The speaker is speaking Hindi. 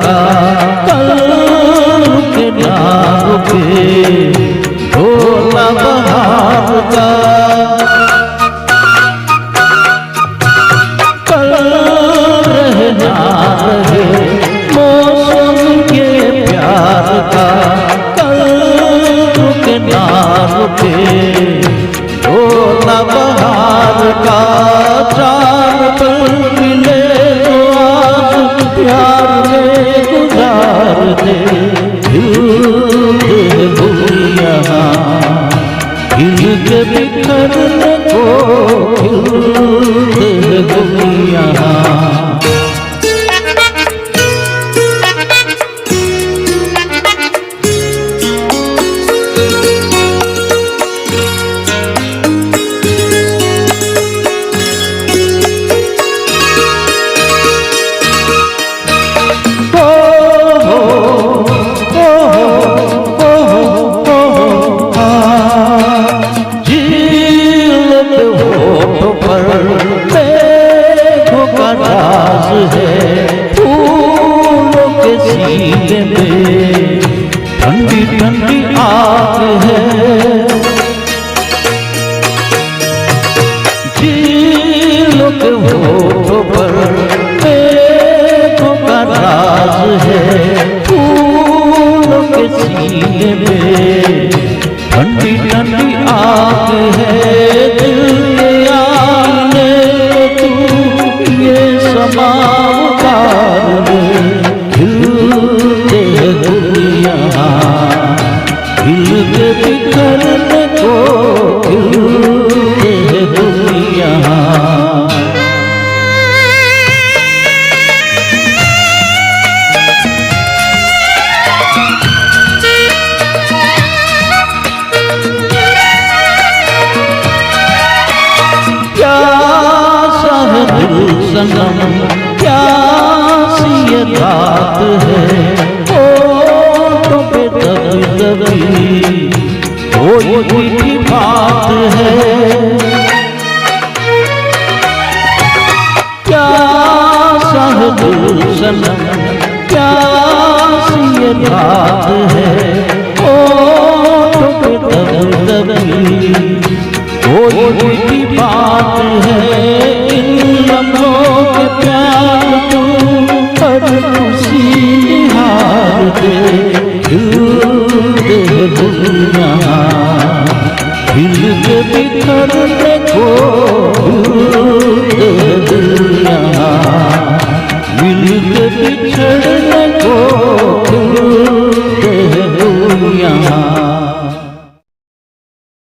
का कल के ना रुके ढोला बहार का कल रहे ना रहे मौसम के प्यार का कल के ना रुके ढोला बहार का चार पल मिले तो आज प्यार में गुजार दे हिल के बिखरने को हिल दुनिया ठंडी ठंडी आग है झीलों के होठों पर मेघों का राज है फूलों के सीने में ठंडी ठंडी आग है दिल के आने तू ये समा उतार दे हिल के बिखरने को हिल दुनिया प्यासा है दिल सनम प्यासी ये रात है कोई मीठी बात है प्यासा है दिल सनम प्यासी ये रात है कोई मीठी बात है इन लम्हों के प्यार तू पर खुशी निहार दे दुनिया हिल के बिखर